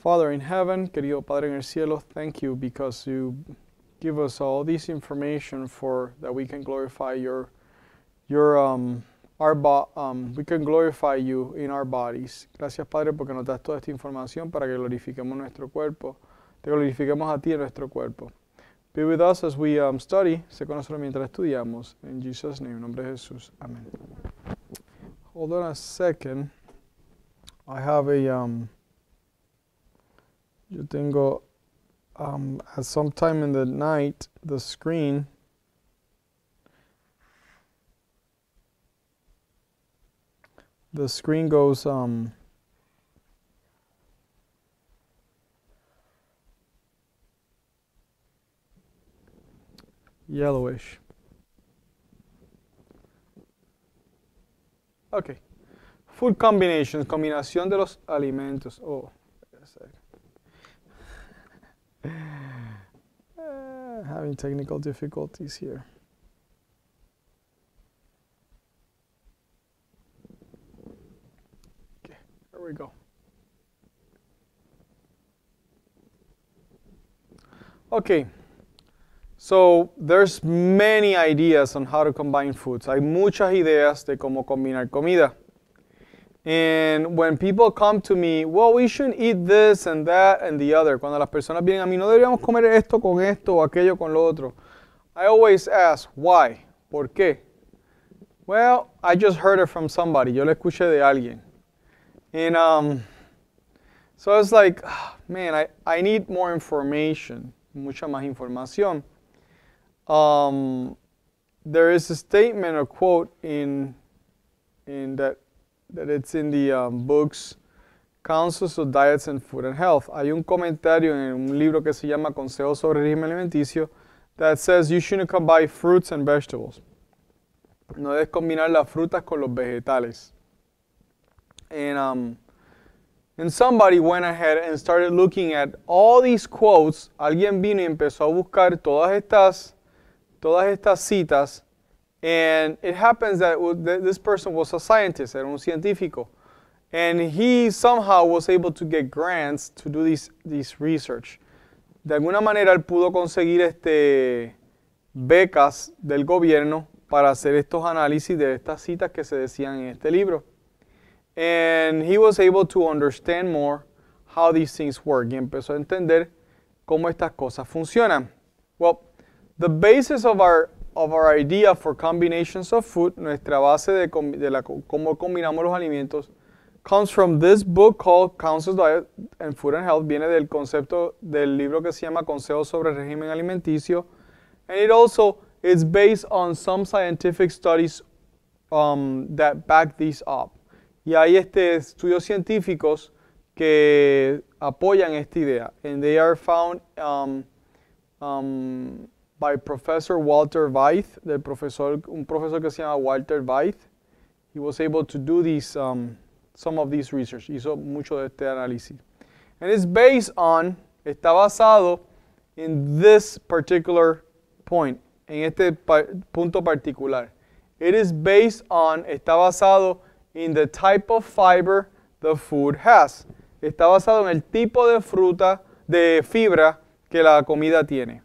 Father in heaven, querido Padre en el cielo, thank you because you give us all this information for that we can glorify we can glorify you in our bodies. Gracias, Padre, porque nos das toda esta información para que glorifiquemos nuestro cuerpo, te glorifiquemos a ti en nuestro cuerpo. Be with us as we study, sé con nosotros mientras estudiamos. In Jesus' name, en nombre de Jesús. Amén. Hold on a second. I have a, yo tengo, at some time in the night, the screen goes, yellowish. Okay. Food combinations, combinación de los alimentos. Oh, wait a second. Having technical difficulties here. Okay, here we go. Okay. So there's many ideas on how to combine foods. Hay muchas ideas de cómo combinar comida. And when people come to me, well, we shouldn't eat this and that and the other. Cuando las personas vienen a mí, no deberíamos comer esto con esto o aquello con lo otro. I always ask, why? ¿Por qué? Well, I just heard it from somebody. Yo lo escuché de alguien. And so it's like, man, I need more information. Mucha más información. There is a statement or quote in that it's in the books Counsels of Diets and Food and Health. Hay un comentario en un libro que se llama Consejos sobre régimen alimenticio that says you shouldn't combine fruits and vegetables. No debes combinar las frutas con los vegetales. And somebody went ahead and started looking at all these quotes. Alguien vino y empezó a buscar todas estas citas, and it happens that this person was a scientist, era un científico, and he somehow was able to get grants to do this research. De alguna manera él pudo conseguir becas del gobierno para hacer estos análisis de estas citas que se decían en este libro. And he was able to understand more how these things work, y empezó a entender cómo estas cosas funcionan. Well, the basis of our idea for combinations of food, nuestra base de cómo combinamos los alimentos, comes from this book called Counsels of Diet and Food and Health. Viene del concepto del libro que se llama Consejos sobre régimen alimenticio, and it also is based on some scientific studies that back this up. Y hay estudios científicos que apoyan esta idea, and they are found by Professor Walter Weith, un profesor que se llama Walter Weith. He was able to do some of these research. Hizo mucho de este análisis. And it's está basado in this particular point, en este punto particular. It is está basado in the type of fiber the food has. Está basado en el tipo de fibra que la comida tiene.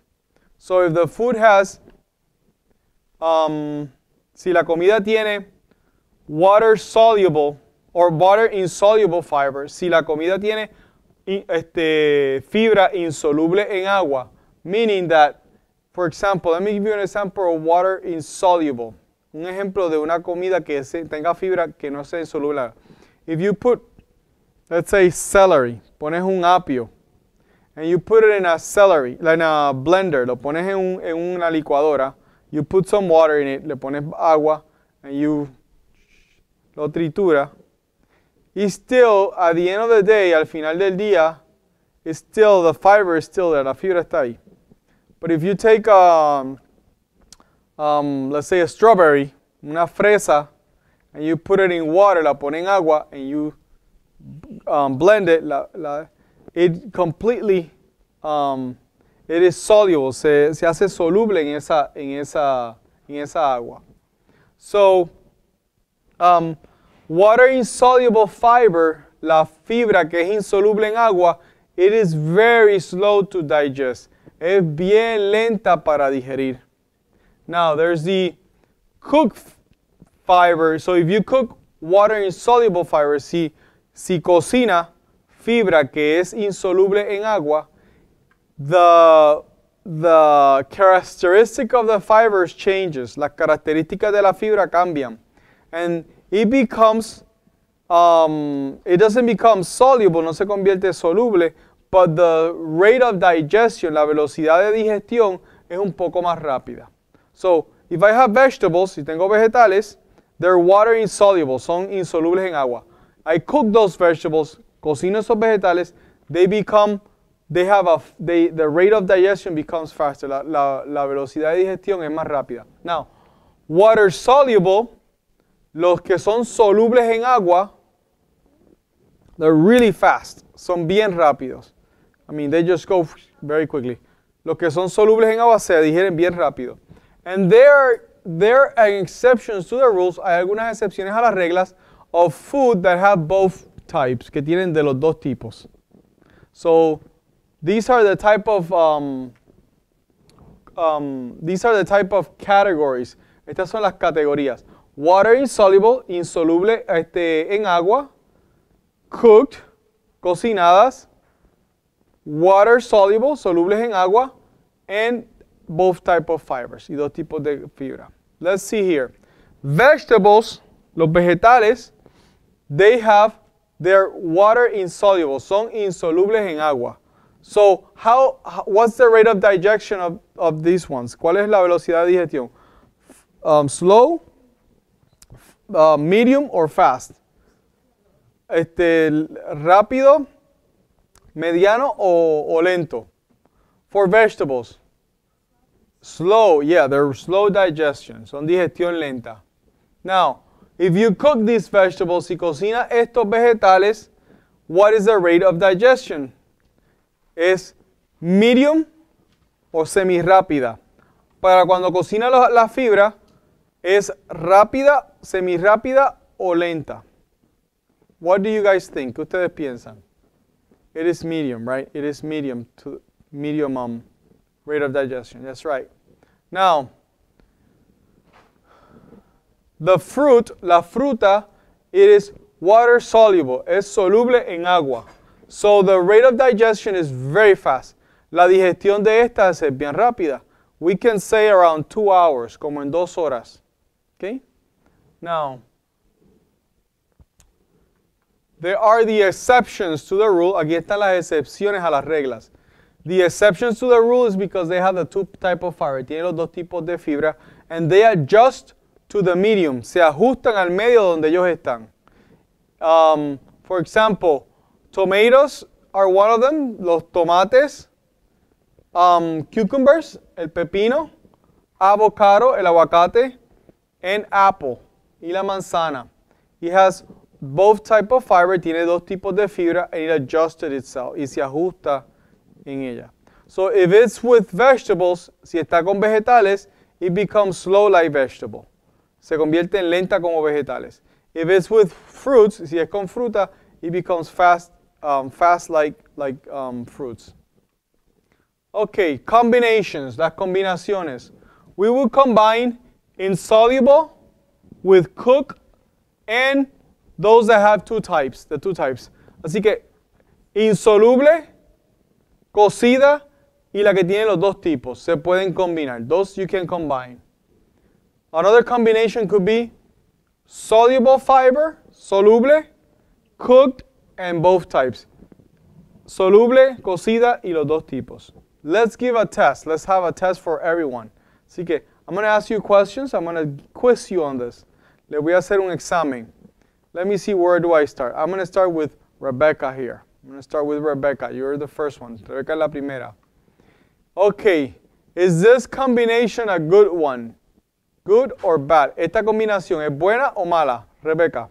So if the food has, si la comida tiene water soluble or water insoluble fiber, si la comida tiene fibra insoluble en agua, meaning that, for example, let me give you an example of water insoluble. Un ejemplo de una comida que tenga fibra que no sea insoluble. If you put, let's say, celery, pones un apio, and you put it in a blender, lo pones en una licuadora, you put some water in it, le pones agua, and you lo tritura, y still, at the end of the day, al final del día, the fiber is still there, la fibra está ahí. But if you take, let's say a strawberry, una fresa, and you put it in water, la pones en agua, and you blend it, it completely, it is soluble, se hace soluble en esa agua. So, water insoluble fiber, la fibra que es insoluble en agua, It is very slow to digest. Es bien lenta para digerir. Now, there's the cooked fiber. So if you cook water-insoluble fiber, si cocina fibra que es insoluble en agua, the characteristic of the fibers changes. Las características de la fibra cambian. And it becomes, it doesn't become soluble, no se convierte soluble, but the rate of digestion, la velocidad de digestión, es un poco más rápida. So, if I have vegetables, si tengo vegetales, they're water insoluble, son insolubles en agua. I cook those vegetables, cocino esos vegetales, the rate of digestion becomes faster. La velocidad de digestión es más rápida. Now, water soluble, los que son solubles en agua, they're really fast. Son bien rápidos. I mean, they just go very quickly. Los que son solubles en agua se digieren bien rápido. And there are exceptions to the rules. Hay algunas excepciones a las reglas of food that have both types, que tienen de los dos tipos. So, these are the type of categories. Estas son las categorías. Water insoluble, insoluble en agua. Cooked, cocinadas. Water soluble, solubles en agua. And both type of fibers, y dos tipos de fibra. Let's see here. Vegetables, los vegetales, they're water insoluble, son insolubles en agua. So, what's the rate of digestion of these ones? ¿Cuál es la velocidad de digestión? Slow, medium, or fast? Rápido, mediano o lento? For vegetables. Slow, yeah, they're slow digestion, son digestión lenta. Now, if you cook these vegetables, si cocina estos vegetales, what is the rate of digestion? ¿Es medium o semi-rápida? Para cuando cocina la fibra, ¿es rápida, semi-rápida o lenta? What do you guys think? ¿Qué ustedes piensan? It is medium, right? It is medium rate of digestion. That's right. Now, the fruit, la fruta, it is water soluble. Es soluble en agua. So the rate of digestion is very fast. La digestión de esta es bien rápida. We can say around 2 hours, como en 2 horas. Okay? Now, there are the exceptions to the rule. Aquí están las excepciones a las reglas. The exceptions to the rule is because they have the two type of fiber. Tienen los dos tipos de fibra. And they adjust to the medium. Se ajustan al medio donde ellos están. For example, tomatoes are one of them. Los tomates. Cucumbers, el pepino. Avocado, el aguacate. And apple, y la manzana. It has both type of fiber. Tiene dos tipos de fibra. And it adjusted itself. Y se ajusta en ella. So if it's with vegetables, si está con vegetales, it becomes slow like vegetable. Se convierte en lenta como vegetales. If it's with fruits, si es con fruta, it becomes fast like fruits. Okay, combinations, las combinaciones. We will combine insoluble with cooked and those that have the two types. Así que insoluble, cocida y la que tiene los dos tipos. Se pueden combinar. Those you can combine. Another combination could be soluble fiber, soluble, cooked, and both types. Soluble, cocida y los dos tipos. Let's give a test. Let's have a test for everyone. Así que I'm going to ask you questions. I'm going to quiz you on this. Le voy a hacer un examen. Let me see, where do I start? I'm going to start with Rebecca here. I'm going to start with Rebecca. You're the first one. Rebecca es la primera. Okay. Is this combination a good one? Good or bad? ¿Esta combinación es buena o mala? Rebecca.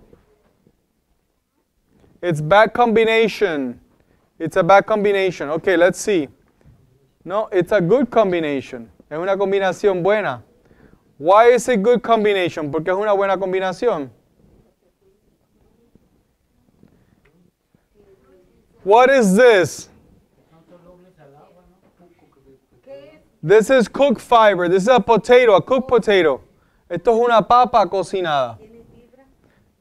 It's bad combination. It's a bad combination. Okay, let's see. No, it's a good combination. Es una combinación buena. Why is it good combination? Porque es una buena combinación. What is this? This is cooked fiber. This is a potato, a cooked potato. Esto es una papa cocinada.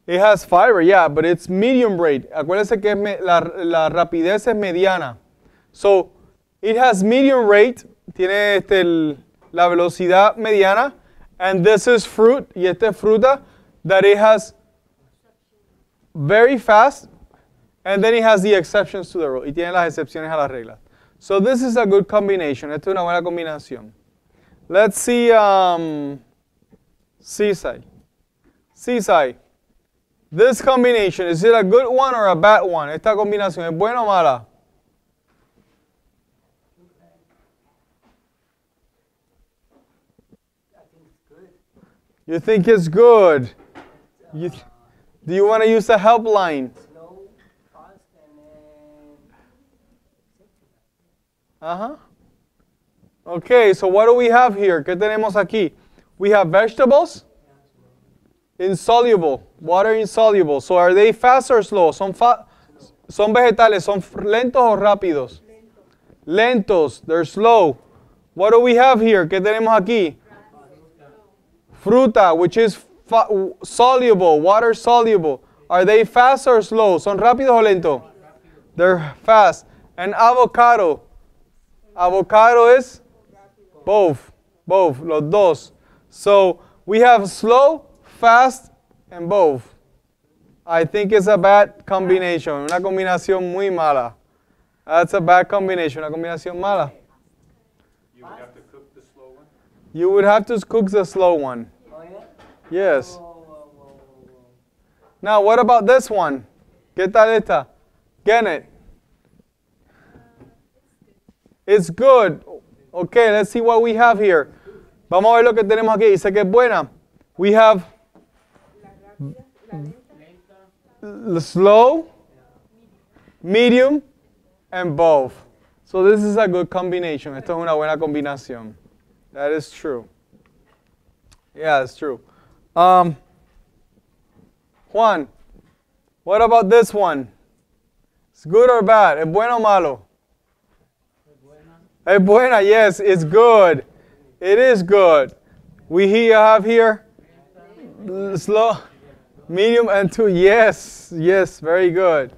It has fiber, yeah, but it's medium rate. Acuérdense que la rapidez es mediana. So, it has medium rate. Tiene la velocidad mediana. And this is fruit. Y esta es fruta that it has very fast. And then it has the exceptions to the rule. Y tiene las excepciones a las reglas. So this is a good combination. Esta es una buena combinación. Let's see Seaside. Seaside. This combination, is it a good one or a bad one? Esta combinación, ¿es buena o mala? You think it's good? Do you want to use the helpline? Okay, so what do we have here? ¿Qué tenemos aquí? We have vegetables. Insoluble. Water insoluble. So are they fast or slow? Son vegetales. ¿Son lentos o rápidos? Lentos. They're slow. What do we have here? ¿Qué tenemos aquí? Fruta, which is soluble, water soluble. Are they fast or slow? ¿Son rápidos o lentos? They're fast. And avocado. Avocado is both, los dos. So we have slow, fast, and both. I think it's a bad combination. Una combinación muy mala. That's a bad combination. Una combinación mala. You would have to cook the slow one? You would have to cook the slow one. Oh, yeah? Yes. Now, what about this one? ¿Qué tal esta? Get it. It's good. Okay, let's see what we have here. Vamos a ver lo que tenemos aquí. Dice que es buena. We have slow, medium, and both. So this is a good combination. Esto es una buena combinación. That is true. Yeah, it's true. Juan, what about this one? It's good or bad? ¿Es bueno o malo? Es buena, yes, it's good. It is good. We have here slow, medium, and two. Yes, yes, very good.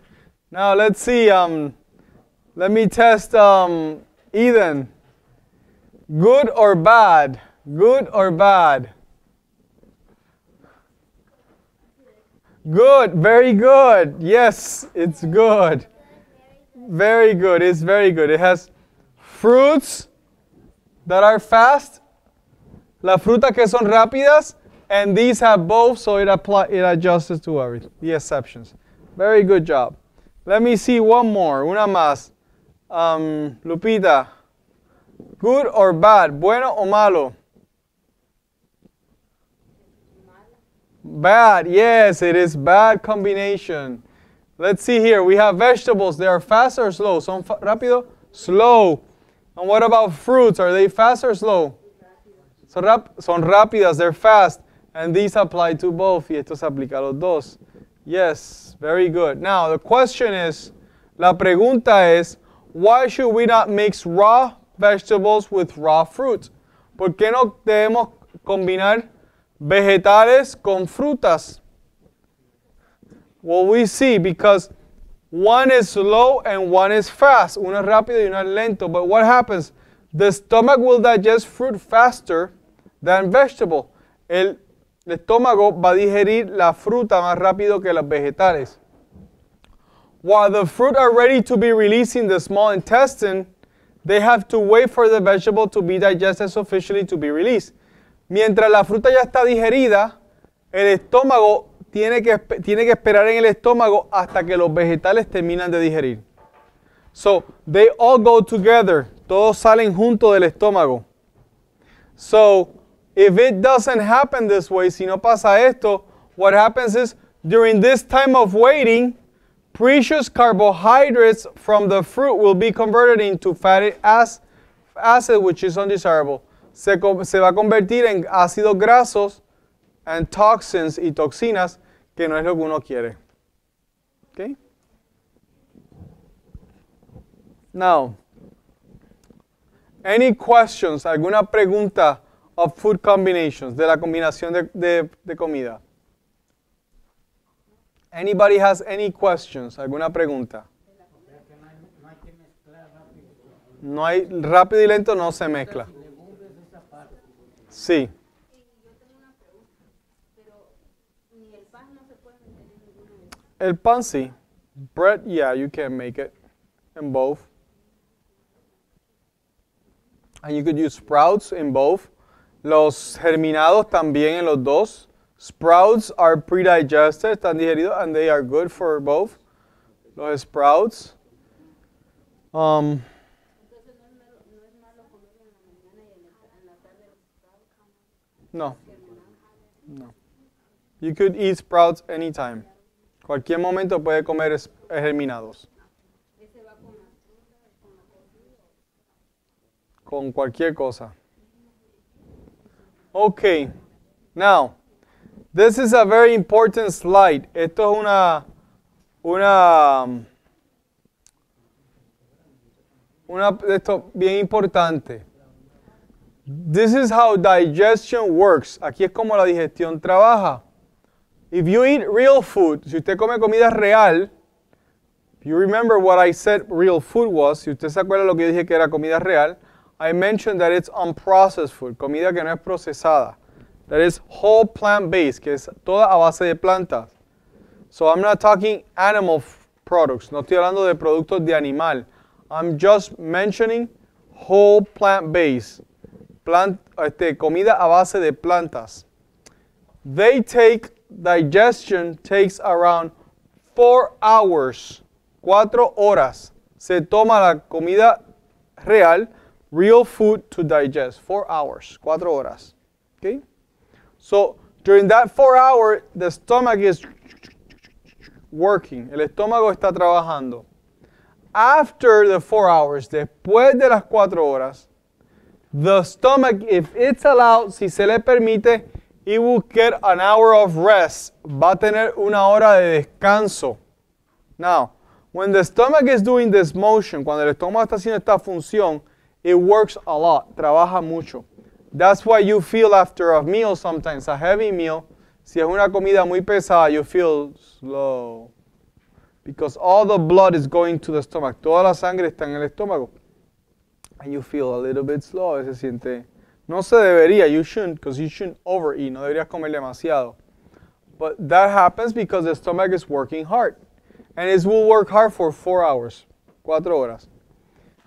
Now let's see. Let me test Eden. Good or bad? Good or bad? Good, very good. Yes, it's good. Very good, it's very good. It has fruits that are fast, las frutas que son rápidas, and these have both, so it adjusts to everything, the exceptions. Very good job. Let me see one more, una más. Lupita, good or bad, bueno o malo? Bad, yes, it is bad combination. Let's see here, we have vegetables, they are fast or slow? Son rápido? Slow. And what about fruits? Are they fast or slow? Son rápidas, they're fast. And these apply to both. Y esto se aplica a los dos. Yes, very good. Now, the question is, la pregunta es, why should we not mix raw vegetables with raw fruit? ¿Por qué no debemos combinar vegetales con frutas? Well, we see, because one is slow and one is fast. Uno es rápido y uno es lento. But what happens? The stomach will digest fruit faster than vegetable. El estómago va a digerir la fruta más rápido que los vegetales. While the fruit are ready to be released in the small intestine, they have to wait for the vegetable to be digested sufficiently to be released. Mientras la fruta ya está digerida, el estómago tiene que esperar en el estómago hasta que los vegetales terminan de digerir. So, they all go together. Todos salen junto del estómago. So, if it doesn't happen this way, si no pasa esto, what happens is, during this time of waiting, precious carbohydrates from the fruit will be converted into fatty acid, which is undesirable. Se va a convertir en ácidos grasos and toxins y toxinas, que no es lo que uno quiere. Okay? Now, Any questions? ¿Alguna pregunta of food combinations, de la combinación de comida? Anybody has any questions? ¿Alguna pregunta? No hay rápido y lento, no se mezcla. Sí. El pan sí. Bread, yeah, you can make it in both. And you could use sprouts in both. Los germinados también en los dos. Sprouts are pre-digested, están digeridos, and they are good for both. Los sprouts. No. No. You could eat sprouts anytime. Cualquier momento puede comer germinados. Con cualquier cosa. Okay. Now, this is a very important slide. Esto es esto bien importante. This is how digestion works. Aquí es como la digestión trabaja. If you eat real food, si usted come comida real, if you remember what I said real food was, si usted se acuerda lo que dije que era comida real, I mentioned that it's unprocessed food, comida que no es procesada. That is whole plant-based, que es toda a base de plantas. So I'm not talking animal products, no estoy hablando de productos de animal. I'm just mentioning whole plant-based, comida a base de plantas. Digestion takes around 4 hours, 4 horas. Se toma la comida real, real food to digest, 4 hours, 4 horas. Okay? So, during that 4 hours, the stomach is working. El estómago está trabajando. After the 4 hours, después de las 4 horas, the stomach, if it's allowed, si se le permite, it will get an hour of rest. Va a tener una hora de descanso. Now, when the stomach is doing this motion, cuando el estómago está haciendo esta función, it works a lot, trabaja mucho. That's why you feel after a meal sometimes, a heavy meal, si es una comida muy pesada, you feel slow. Because all the blood is going to the stomach. Toda la sangre está en el estómago. And you feel a little bit slow. Se siente... No se debería, you shouldn't, because you shouldn't overeat. No deberías comer demasiado. But that happens because the stomach is working hard. And it will work hard for 4 hours, 4 horas.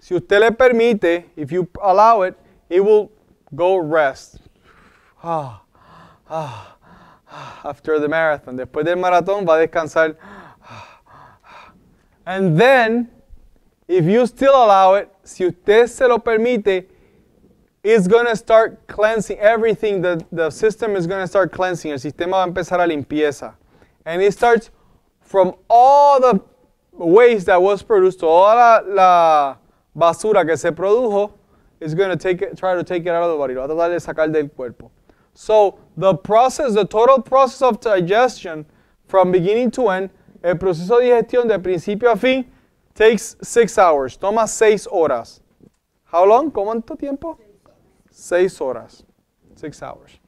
Si usted le permite, if you allow it, it will go rest. After the marathon. Después del maratón va a descansar. And then, if you still allow it, si usted se lo permite, it's going to start cleansing everything. The system is going to start cleansing. El sistema va a empezar a limpieza. And it starts from all the waste that was produced, toda la basura que se produjo, is going to try to take it out of the body. Lo va a tratar de sacar del cuerpo. So the total process of digestion, from beginning to end, el proceso de digestión de principio a fin, takes 6 hours. Toma 6 horas. How long? ¿Cuánto tiempo? 6 horas. 6 hours.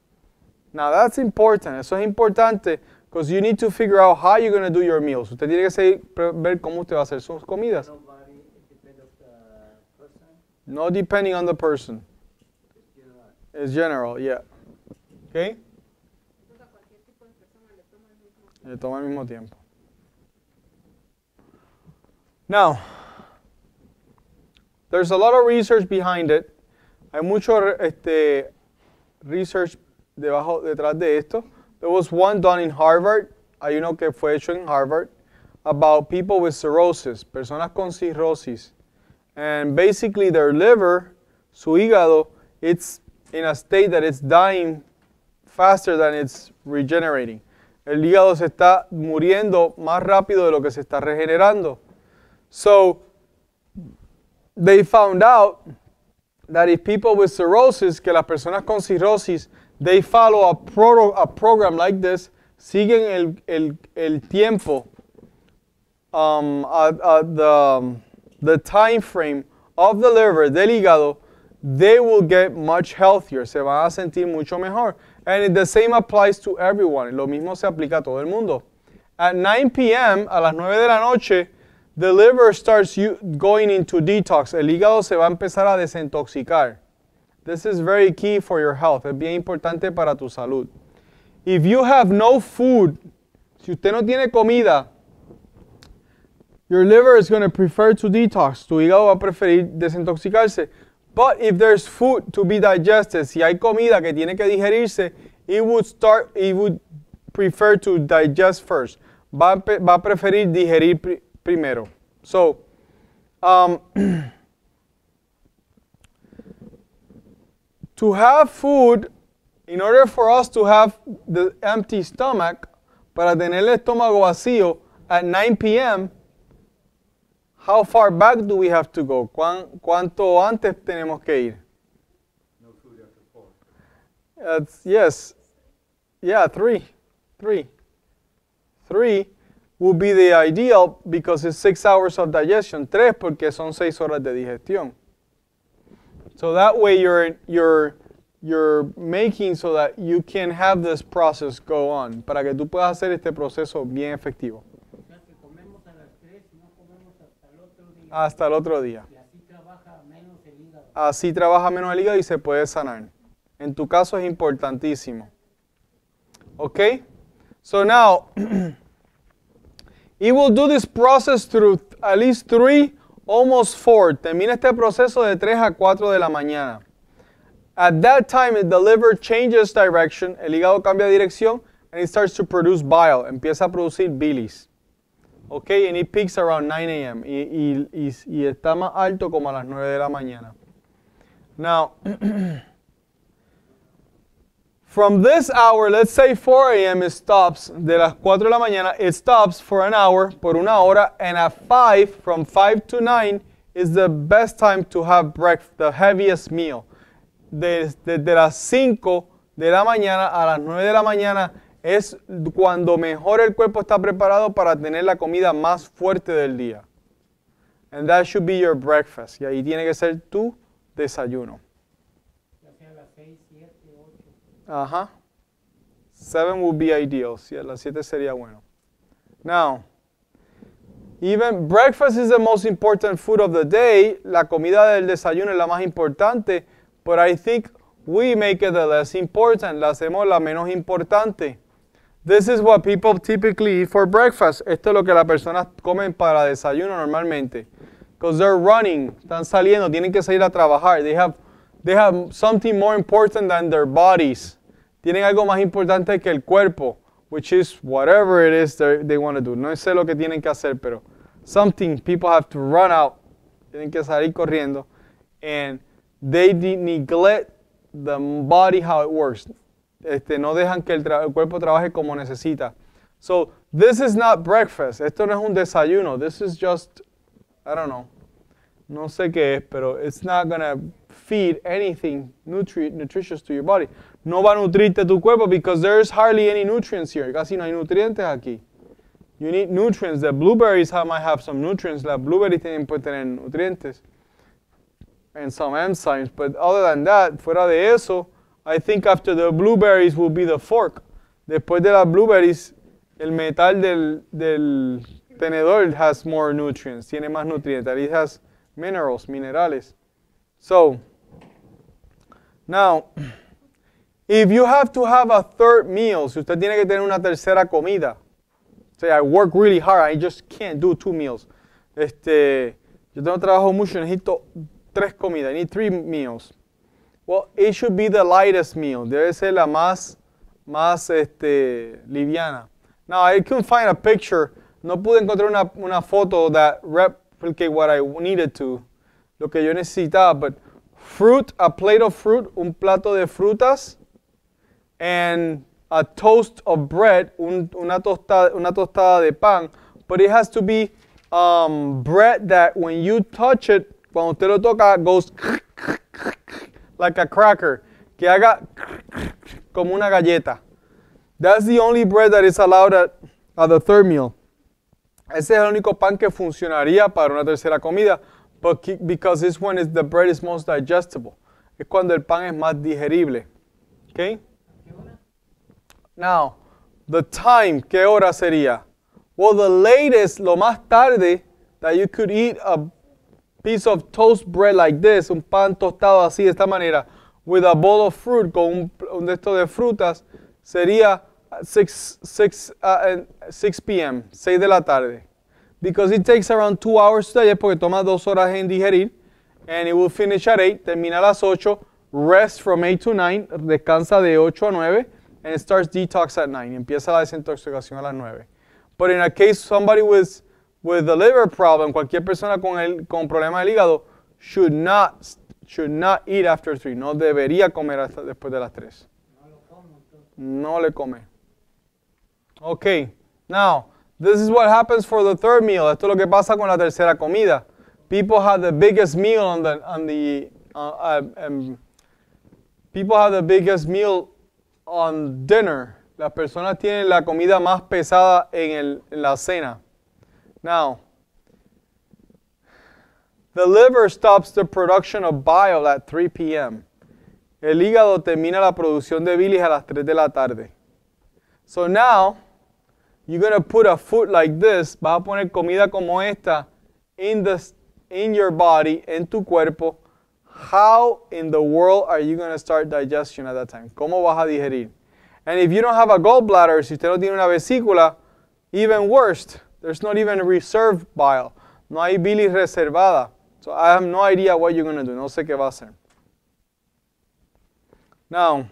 Now that's important. Eso es importante because you need to figure out how you're going to do your meals. Usted tiene que ver cómo usted va a hacer sus comidas. No depending on the person. It's general, yeah. Okay? Le toma al mismo tiempo. Now, there's a lot of research behind it. Hay mucho research detrás de esto. There was one done in Harvard, hay uno que fue hecho en Harvard, about people with cirrhosis, personas con cirrosis. And basically their liver, su hígado, it's in a state that it's dying faster than it's regenerating. El hígado se está muriendo más rápido de lo que se está regenerando. So, they found out that if people with cirrhosis, que las personas con cirrosis, they follow a program like this, siguen el tiempo, the time frame of the liver, del hígado, they will get much healthier. Se van a sentir mucho mejor. And the same applies to everyone. Lo mismo se aplica a todo el mundo. At 9 p.m., a las 9 de la noche, the liver starts going into detox. El hígado se va a empezar a desintoxicar. This is very key for your health. Es bien importante para tu salud. If you have no food, si usted no tiene comida, your liver is going to prefer to detox. Tu hígado va a preferir desintoxicarse. But if there's food to be digested, si hay comida que tiene que digerirse, it would prefer to digest first. Va a preferir digerir primero. So, to have food, in order for us to have the empty stomach, para tener el estómago vacío at 9 p.m., how far back do we have to go? ¿Cuánto antes tenemos que ir? No food after 4. Yes. Yeah, 3. 3 would be the ideal because it's 6 hours of digestion. 3 porque son 6 horas de digestión. So that way you're making so that you can have this process go on, para que tú puedas hacer este proceso bien efectivo. O sea que comemos a las 3 y no comemos hasta el otro día. Hasta el otro día. Y así trabaja menos el hígado. Así trabaja menos el hígado y se puede sanar. En tu caso es importantísimo. Okay? So now, it will do this process through at least 3, almost 4. Termina este proceso de 3 a 4 de la mañana. At that time, the liver changes direction, el hígado cambia de dirección, and it starts to produce bile, empieza a producir bilis. Okay, and it peaks around 9 a.m. Y está más alto como a las 9 de la mañana. Now, from this hour, let's say 4 a.m. it stops, de las 4 de la mañana, it stops for an hour, por una hora, and at 5, from 5 to 9, is the best time to have breakfast, the heaviest meal. Desde las 5 de la mañana a las 9 de la mañana es cuando mejor el cuerpo está preparado para tener la comida más fuerte del día. And that should be your breakfast. Y ahí tiene que ser tu desayuno. Ya sea a las 6, 7, 8. Ajá. 7 would be ideal. Sí, a las 7 sería bueno. Now, even breakfast is the most important food of the day. La comida del desayuno es la más importante. But I think we make it the less important. La hacemos la menos importante. This is what people typically eat for breakfast. Esto es lo que las personas comen para desayuno normalmente. Because they're running, están saliendo, tienen que salir a trabajar. They have something more important than their bodies. Tienen algo más importante que el cuerpo, which is whatever it is they want to do. No sé lo que tienen que hacer, pero something people have to run out. Tienen que salir corriendo. And they neglect the body how it works. No dejan que el cuerpo trabaje como necesita. So this is not breakfast. Esto no es un desayuno. This is just, I don't know. No sé qué es, pero it's not going to feed anything nutritious to your body. No va a nutrirte tu cuerpo because there's hardly any nutrients here. Casi no hay nutrientes aquí. You need nutrients. The blueberries might have some nutrients. Las blueberries pueden tener nutrientes. And some enzymes, but other than that, fuera de eso, I think after the blueberries will be the fork. Después de las blueberries, el metal del tenedor has more nutrients, tiene más nutrientes. It has minerales. So, now, if you have to have a third meal, si usted tiene que tener una tercera comida, say I work really hard, I just can't do 2 meals. Yo tengo trabajo mucho, necesito 3 comidas. I need 3 meals. Well, it should be the lightest meal. Debe ser la más liviana. Now, I couldn't find a picture. No pude encontrar una foto that replicate what I needed to. Lo que yo necesitaba. But fruit, a plate of fruit, un plato de frutas, and a toast of bread, una tostada de pan. But it has to be bread that when you touch it, cuando usted lo toca, goes like a cracker, que haga como una galleta. That's the only bread that is allowed at the third meal. Ese es el único pan que funcionaría para una tercera comida, but because this one the bread is most digestible. es cuando el pan es más digerible. Okay? Now, the time, ¿qué hora sería? Well, the latest, lo más tarde, that you could eat a piece of toast bread like this, un pan tostado así de esta manera, with a bowl of fruit, con un de estos de frutas, sería 6 p.m., 6 de la tarde. Because it takes around 2 hours to digest, porque toma 2 horas en digerir, and it will finish at 8, termina a las 8, rest from 8 to 9, descansa de 8 a 9, and it starts detox at 9, empieza la desintoxicación a las 9. But in a case somebody with a liver problem, cualquier persona con problema del hígado, should not eat after 3, no debería comer hasta después de las 3. No le come. Okay, now, this is what happens for the third meal. Esto es lo que pasa con la tercera comida. People have the biggest meal people have the biggest meal on dinner. Las personas tienen la comida más pesada en la cena. Now, the liver stops the production of bile at 3 p.m. El hígado termina la producción de bilis a las 3 de la tarde. So now, you're going to put a food like this, vas a poner comida como esta in your body, en tu cuerpo. How in the world are you going to start digestion at that time? ¿Cómo vas a digerir? And if you don't have a gallbladder, si usted no tiene una vesícula, even worse, there's not even reserved bile. No hay bilis reservada. So I have no idea what you're going to do. No sé qué va a hacer. Now,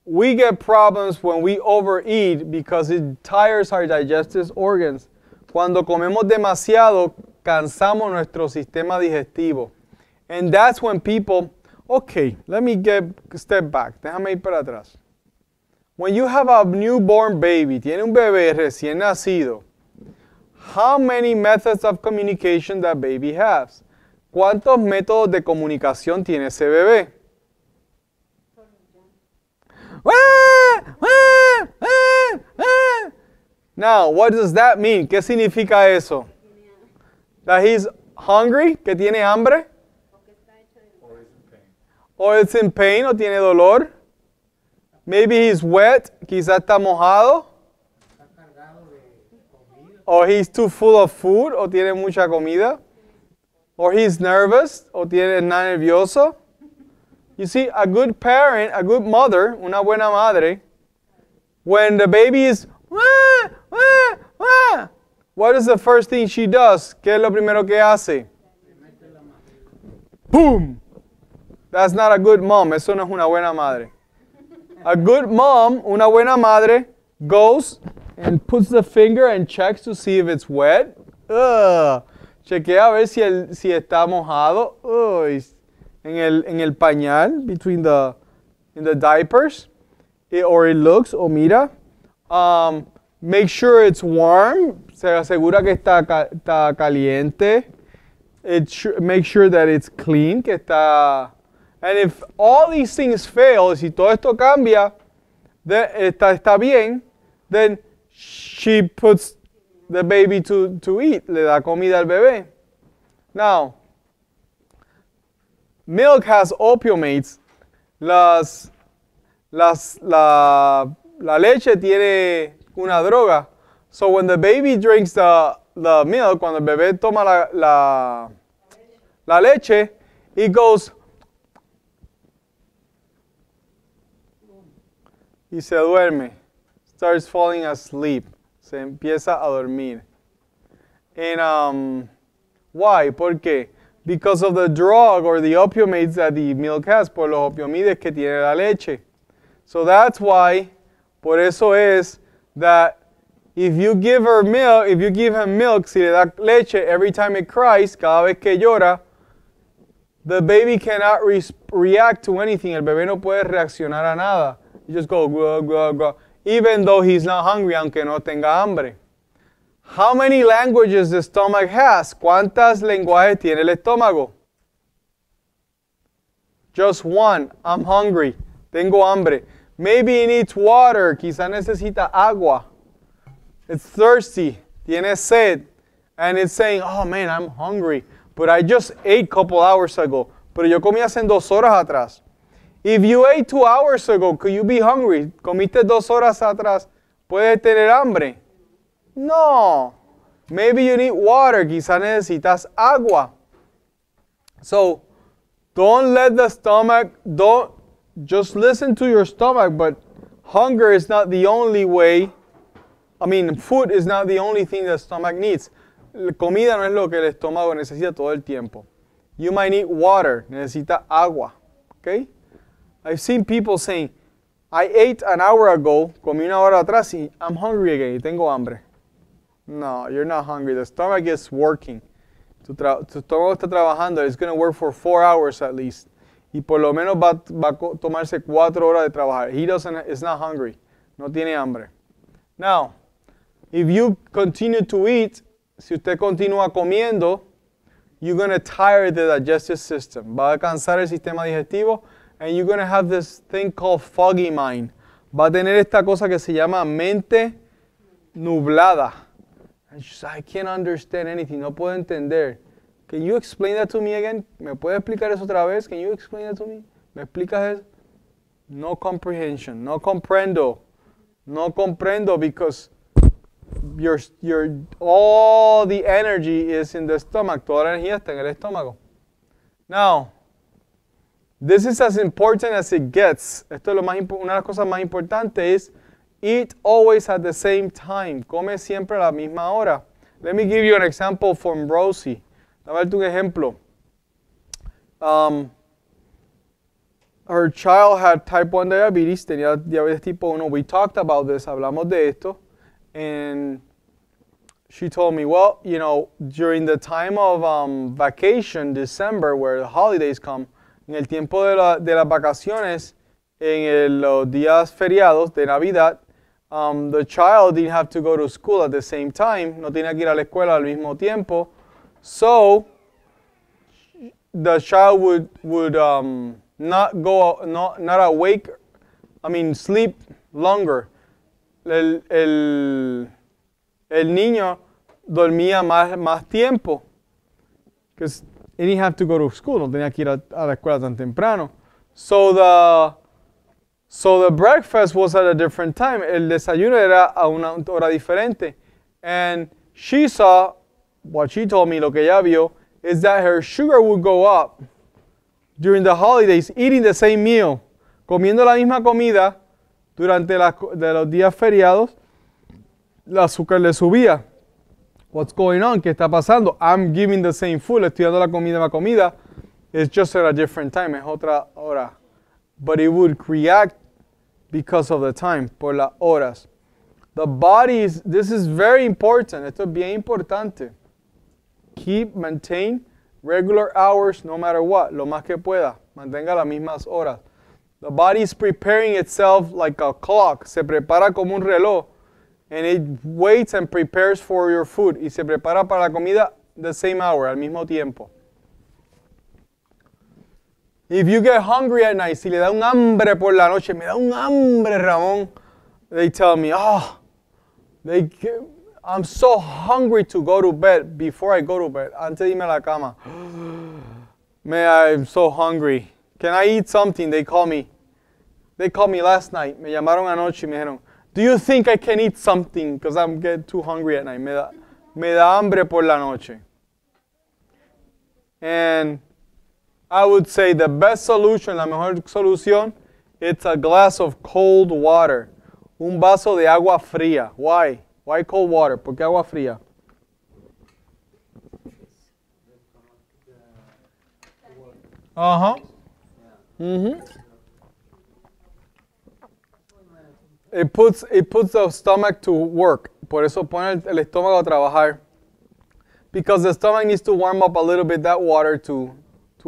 we get problems when we overeat because it tires our digestive organs. Cuando comemos demasiado, cansamos nuestro sistema digestivo. And that's when people, okay, let me step back. Déjame ir para atrás. When you have a newborn baby, tiene un bebé recién nacido, how many methods of communication that baby has? ¿Cuántos métodos de comunicación tiene ese bebé? Now, what does that mean? ¿Qué significa eso? That he's hungry, que tiene hambre. Or it's in pain, o tiene dolor. Maybe he's wet, quizás está mojado. Or he's too full of food, o tiene mucha comida. Or he's nervous, o está nervioso. You see, a good parent, a good mother, una buena madre, when the baby is, what is the first thing she does? ¿Qué es lo primero que hace? Boom! That's not a good mom. Eso no es una buena madre. A good mom, una buena madre, goes and puts the finger and checks to see if it's wet. Chequea a ver si está mojado. En el pañal, in the diapers. Or it looks, o mira. Make sure it's warm. Se asegura que está caliente. Make sure that it's clean, que está... And if all these things fail, si todo esto cambia, está bien, then she puts the baby to eat. Le da comida al bebé. Now, milk has opiomates. La leche tiene una droga. So when the baby drinks the milk, cuando el bebé toma la leche, it goes y se duerme. Starts falling asleep. Se empieza a dormir. And why? ¿Por qué? Because of the drug or the opiomates that the milk has, por los opioides que tiene la leche. So that's why, por eso es that if you give him milk, si le da leche every time it cries, cada vez que llora, the baby cannot react to anything. El bebé no puede reaccionar a nada. You just go, grah, grah, grah, even though he's not hungry, aunque no tenga hambre. How many languages the stomach has? ¿Cuántas lenguajes tiene el estómago? Just one. I'm hungry. Tengo hambre. Maybe he needs water. Quizá necesita agua. It's thirsty. Tiene sed. and it's saying, oh man, I'm hungry, but I just ate a couple hours ago. Pero yo comí hace 2 horas atrás. If you ate 2 hours ago, could you be hungry? Comiste 2 horas atrás, ¿puedes tener hambre? No. Maybe you need water. Quizás necesitas agua. So, don't let the stomach, don't just listen to your stomach, but hunger is not the only way. I mean, food is not the only thing the stomach needs. La comida no es lo que el estómago necesita todo el tiempo. You might need water. Necesita agua. Okay? I've seen people saying, I ate an hour ago, comí 1 hora atrás y I'm hungry again, y tengo hambre. No, you're not hungry. The stomach is working. Tu estómago está trabajando. It's going to work for 4 hours at least. Y por lo menos va a tomarse 4 horas de trabajar. Is not hungry. No tiene hambre. Now, if you continue to eat, si usted continúa comiendo, you're going to tire the digestive system. Va a cansar el sistema digestivo, and you're going to have this thing called foggy mind. Va a tener esta cosa que se llama mente nublada. I can't understand anything. No puedo entender. Can you explain that to me again? ¿Me puede explicar eso otra vez? Can you explain that to me? ¿Me explicas eso? No comprehension. No comprendo. No comprendo because all the energy is in the stomach. Toda la energía está en el estómago. Now, this is as important as it gets. Esto es una de las cosas más importantes es eat always at the same time. Come siempre a la misma hora. Let me give you an example from Rosie. Dame un ejemplo. Her child had type 1 diabetes, tenía diabetes tipo 1. We talked about this, hablamos de esto. And she told me, well, you know, during the time of vacation, December, where the holidays come, en el tiempo de las vacaciones, los días feriados de Navidad, the child didn't have to go to school at the same time. No tenía que ir a la escuela al mismo tiempo. So, the child would not awake, sleep longer. El niño dormía más tiempo. Because he didn't have to go to school. No tenía que ir a la escuela tan temprano. So the breakfast was at a different time. El desayuno era a una hora diferente. And she saw, what she told me, lo que ella vio, is that her sugar would go up during the holidays, eating the same meal, comiendo la misma comida durante de los días feriados, el azúcar le subía. What's going on? ¿Qué está pasando? I'm giving the same food, le estoy dando la misma comida. It's just at a different time, es otra hora. But it would react because of the time, por las horas. The body this is very important. Esto es bien importante. Maintain regular hours no matter what, lo más que pueda. Mantenga las mismas horas. The body is preparing itself like a clock. Se prepara como un reloj. And it waits and prepares for your food. Y se prepara para la comida the same hour, al mismo tiempo. If you get hungry at night, si le da un hambre por la noche, me da un hambre, Ramón. They tell me, I'm so hungry to go to bed before I go to bed. Antes de irme a la cama. I'm so hungry. Can I eat something? They call me last night. Me llamaron anoche y me dijeron, do you think I can eat something? Because I'm getting too hungry at night. Me da hambre por la noche. And I would say the best solution, la mejor solución, it's a glass of cold water. Un vaso de agua fría. Why? Why cold water? ¿Por qué agua fría? It puts the stomach to work. Por eso pone el estómago a trabajar. Because the stomach needs to warm up a little bit that water to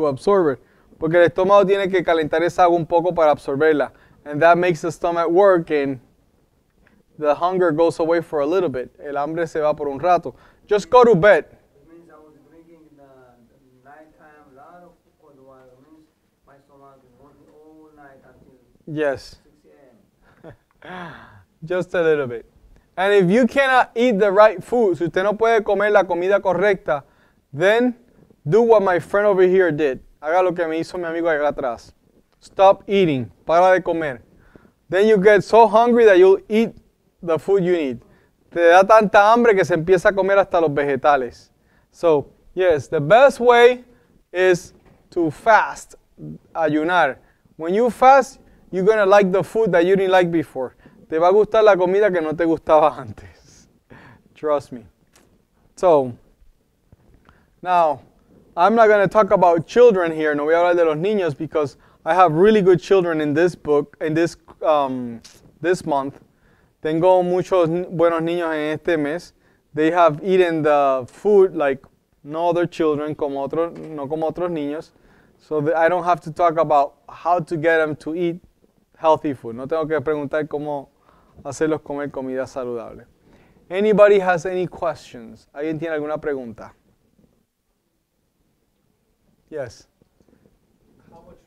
absorb it. Porque el estómago tiene que calentar esa agua un poco para absorberla. And that makes the stomach work and the hunger goes away for a little bit. El hambre se va por un rato. Just go to bed. It means I was drinking the nighttime a lot of cold water. It means my stomach is working all night until Yes. 6 a.m. Just a little bit. And if you cannot eat the right food, si usted no puede comer la comida correcta, then do what my friend over here did. Haga lo que me hizo mi amigo acá atrás. Stop eating. Para de comer. Then you get so hungry that you'll eat the food you need. Te da tanta hambre que se empieza a comer hasta los vegetales. So, yes, the best way is to fast, ayunar. When you fast, you're going to like the food that you didn't like before. Te va a gustar la comida que no te gustaba antes. Trust me. So, now, I'm not going to talk about children here. No voy a hablar de los niños because I have really good children in this book, in this month. Tengo muchos buenos niños en este mes. They have eaten the food like no other children, no como otros niños. So I don't have to talk about how to get them to eat healthy food. No tengo que preguntar cómo hacerlos comer comida saludable. Anybody has any questions? ¿Alguien tiene alguna pregunta? Yes. How much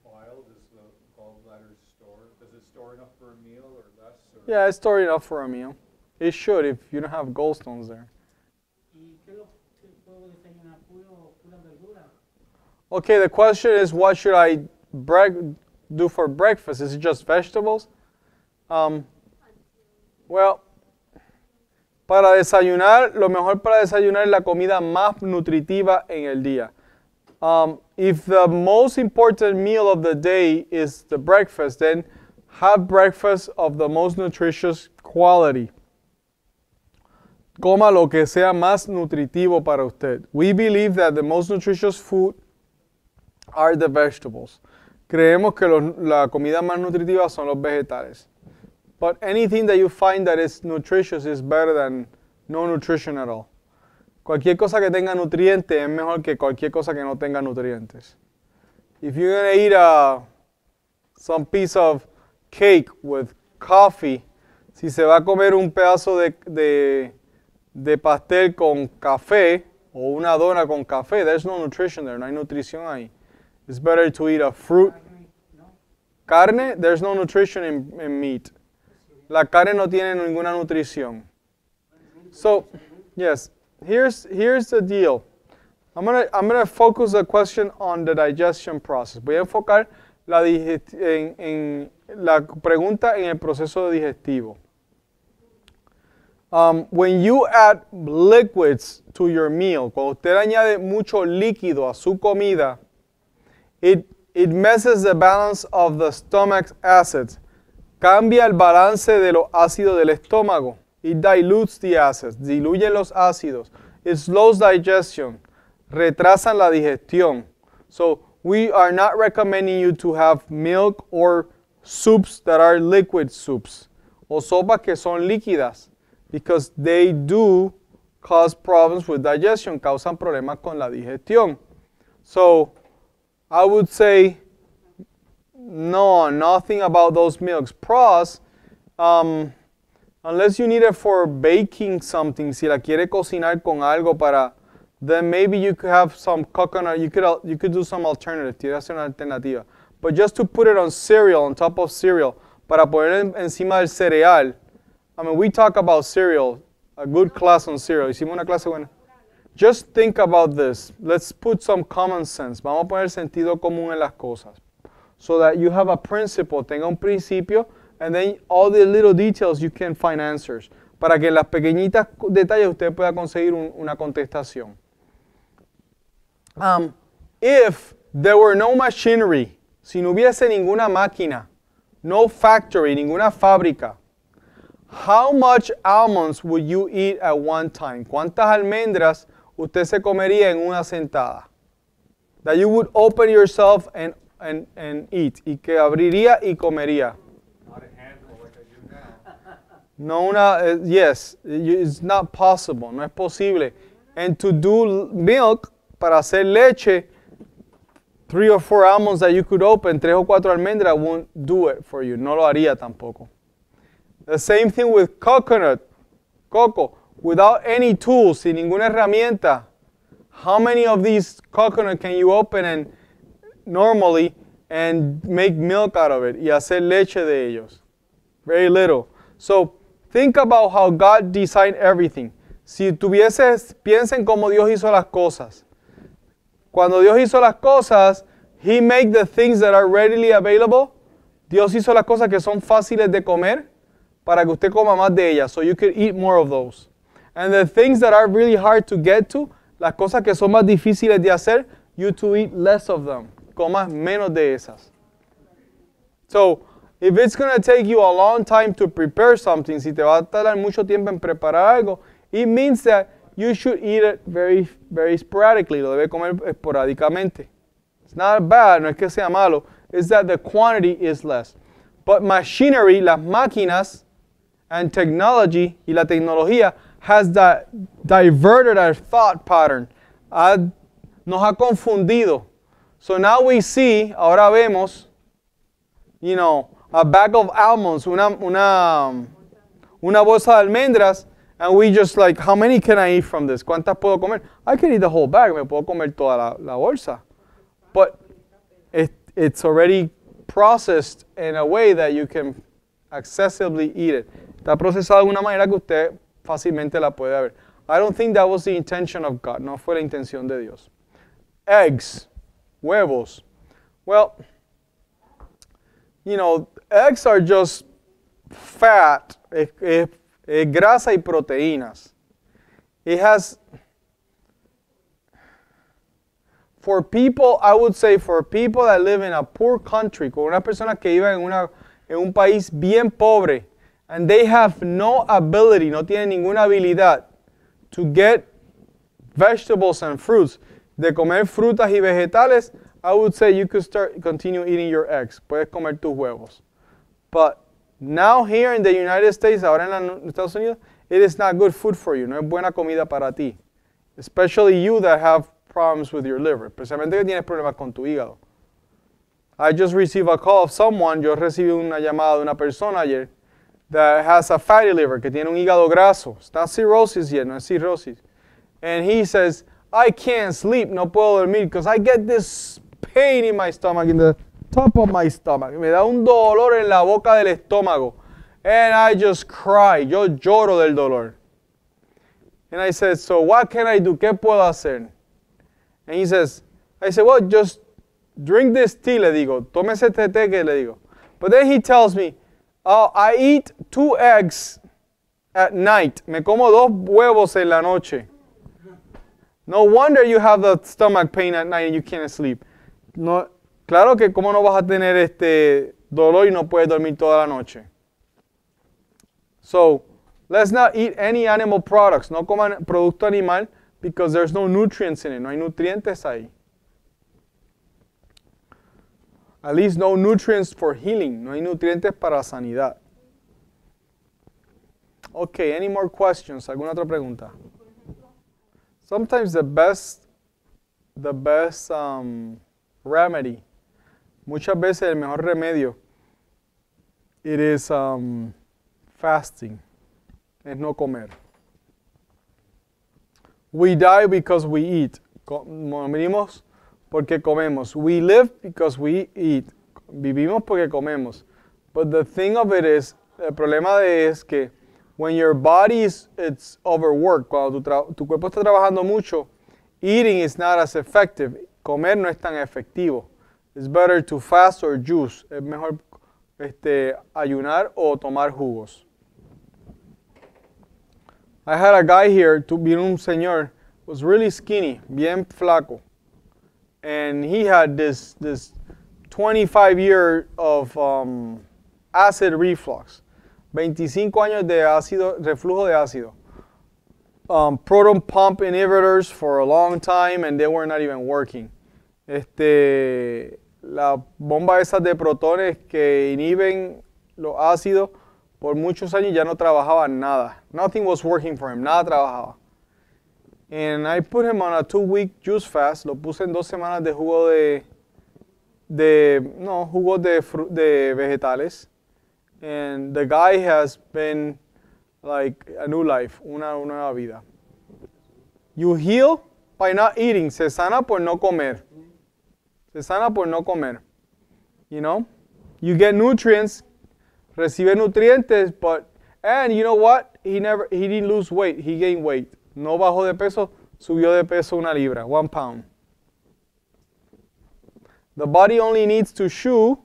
bile does the gallbladder store? Does it store enough for a meal or less? Or? Yeah, it's stored enough for a meal. It should if you don't have gallstones there. Okay, the question is, what should I do for breakfast? Is it just vegetables? Well, para desayunar, lo mejor para desayunar es la comida más nutritiva en el día. If the most important meal of the day is the breakfast, then have breakfast of the most nutritious quality. Coma lo que sea más nutritivo para usted. We believe that the most nutritious food are the vegetables. Creemos que la comida más nutritiva son los vegetales. But anything that you find that is nutritious is better than no nutrition at all. Cualquier cosa que tenga nutrientes es mejor que cualquier cosa que no tenga nutrientes. If you're going to eat some piece of cake with coffee, si se va a comer un pedazo de pastel con café o una dona con café, there's no nutrition there, no hay nutrición ahí. It's better to eat a fruit. Carne, there's no nutrition in meat. La carne no tiene ninguna nutrición. So, yes, here's the deal. I'm gonna focus the question on the digestion process. Voy a enfocar en la pregunta en el proceso digestivo. When you add liquids to your meal, cuando usted añade mucho líquido a su comida, it messes the balance of the stomach's acids. Cambia el balance de los ácidos del estómago. It dilutes the acids. Diluye los ácidos. It slows digestion. Retrasan la digestión. So we are not recommending you to have milk or soups that are liquid soups. O sopas que son líquidas. Because they do cause problems with digestion. Causan problemas con la digestión. So I would say no, nothing about those milks. Pros, unless you need it for baking something, si la quiere cocinar con algo para, then maybe you could have some coconut, you could do some alternative, tiene que hacer una alternativa. But just to put it on cereal, on top of cereal, para poner encima del cereal, I mean, we talk about cereal, a good class on cereal. Hicimos una clase buena. Just think about this. Let's put some common sense. Vamos a poner sentido común en las cosas. So that you have a principle, tenga un principio, and then all the little details you can find answers. Para que en las pequeñitas detalles usted pueda conseguir una contestación. If there were no machinery, si no hubiese ninguna máquina, no factory, ninguna fábrica, how much almonds would you eat at one time? ¿Cuántas almendras usted se comería en una sentada? That you would open yourself and eat. Y que abriría y comería. Not a handful like I do now. No una, yes, it's not possible, no es posible. And to do milk, para hacer leche, 3 or 4 almonds that you could open, 3 o 4 almendras won't do it for you. No lo haría tampoco. The same thing with coconut, coco. Without any tools, sin ninguna herramienta, how many of these coconut can you open normally and make milk out of it y hacer leche de ellos? Very little. So think about how God designed everything. Si tuvieses, piensen cómo Dios hizo las cosas. Cuando Dios hizo las cosas, He made the things that are readily available. Dios hizo las cosas que son fáciles de comer para que usted coma más de ellas, so you could eat more of those. And the things that are really hard to get to, las cosas que son más difíciles de hacer, you to eat less of them. Comas menos de esas. So, if it's going to take you a long time to prepare something, si te va a tardar mucho tiempo en preparar algo, it means that you should eat it very, very sporadically. Lo debe comer esporádicamente. It's not bad, no es que sea malo. It's that the quantity is less. But machinery, las máquinas, and technology, y la tecnología, has diverted our thought pattern. Nos ha confundido. So now we see, ahora vemos, you know, a bag of almonds, una bolsa de almendras, and we just like, how many can I eat from this? ¿Cuántas puedo comer? I can eat the whole bag, me puedo comer toda la bolsa. But it's already processed in a way that you can accessibly eat it. Está procesado de una manera que usted fácilmente la puede ver. I don't think that was the intention of God. No fue la intención de Dios. Eggs, huevos. Well, you know, eggs are just fat, grasa y proteínas. It has, for people, I would say for people that live in a poor country, con una persona que vive en un país bien pobre, and they have no ability, no tienen ninguna habilidad to get vegetables and fruits, de comer frutas y vegetales, I would say you could continue eating your eggs. Puedes comer tus huevos. But now here in the United States, ahora en Estados Unidos, it is not good food for you. No es buena comida para ti. Especially you that have problems with your liver. Especialmente que tienes problemas con tu hígado. I just received a call of someone, yo recibí una llamada de una persona ayer, that has a fatty liver, que tiene un hígado graso. It's not cirrhosis yet, no es cirrhosis. And he says, I can't sleep, no puedo dormir, because I get this pain in my stomach, in the top of my stomach. Me da un dolor en la boca del estómago. And I just cry. Yo lloro del dolor. And I said, so what can I do? ¿Qué puedo hacer? And he says, I said, well, just drink this tea, le digo. Tómese este té que le digo. But then he tells me, oh, I eat 2 eggs at night. Me como 2 huevos en la noche. No wonder you have the stomach pain at night and you can't sleep. No, claro que cómo no vas a tener este dolor y no puedes dormir toda la noche. So, let's not eat any animal products. No coman producto animal because there's no nutrients in it. No hay nutrientes ahí. At least no nutrients for healing. No hay nutrientes para sanidad. Okay, any more questions? ¿Alguna otra pregunta? Sometimes the best remedy, muchas veces el mejor remedio, it is fasting, es no comer. We die because we eat. Morimos porque comemos. We live because we eat. Vivimos porque comemos. But the thing of it is, el problema es que when your body it's overworked, cuando tu cuerpo está trabajando mucho, eating is not as effective. Comer no es tan efectivo. It's better to fast or juice. Es mejor ayunar o tomar jugos. I had a guy here, vino un señor, was really skinny, bien flaco. And he had this 25 years of acid reflux. 25 años de ácido, reflujo de ácido. Proton pump inhibitors for a long time and they were not even working. La bomba esas de protones que inhiben los ácidos por muchos años ya no trabajaban nada. Nothing was working for him, nada trabajaba. And I put him on a 2-week juice fast. Lo puse en 2 semanas de jugo de vegetales. And the guy has been like a new life, una nueva vida. You heal by not eating. Se sana por no comer. Se sana por no comer. You know? You get nutrients, recibe nutrientes, but And you know what? He didn't lose weight. He gained weight. No bajó de peso, subió de peso 1 libra, 1 pound. The body only needs to chew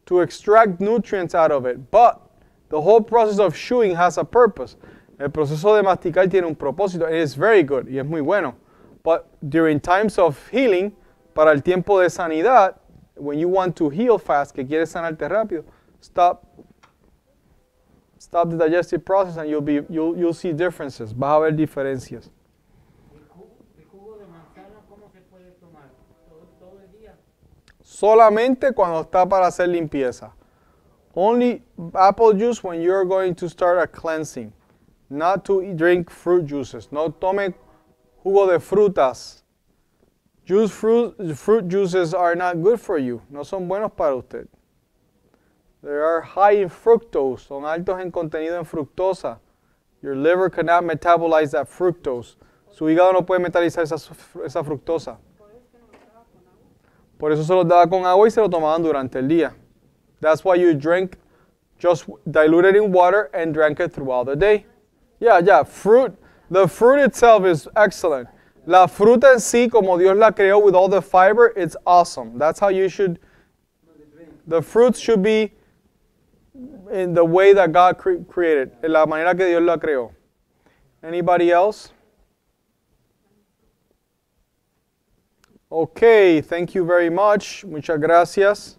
to extract nutrients out of it. But the whole process of chewing has a purpose. El proceso de masticar tiene un propósito. And it's very good. Y es muy bueno. But during times of healing, para el tiempo de sanidad, when you want to heal fast, que quieres sanarte rápido, stop the digestive process and you'll see differences. Vas a ver diferencias. ¿El jugo de manzana cómo se puede tomar? ¿Todo el día? Solamente cuando está para hacer limpieza. Only apple juice when you're going to start a cleansing. Not to drink fruit juices. No tome jugo de frutas. Fruit juices are not good for you. No son buenos para usted. They are high in fructose. Son altos en contenido en fructosa. Your liver cannot metabolize that fructose. Su hígado no puede metabolizar esa fructosa. Por eso se los daba con agua y se lo tomaban durante el día. That's why you drink, just dilute it in water and drank it throughout the day. Yeah, fruit. The fruit itself is excellent. La fruta en sí, como Dios la creó with all the fiber, it's awesome. That's how you should, the fruits should be in the way that God created, en la manera que Dios la creó. Anybody else? Okay, thank you very much. Muchas gracias.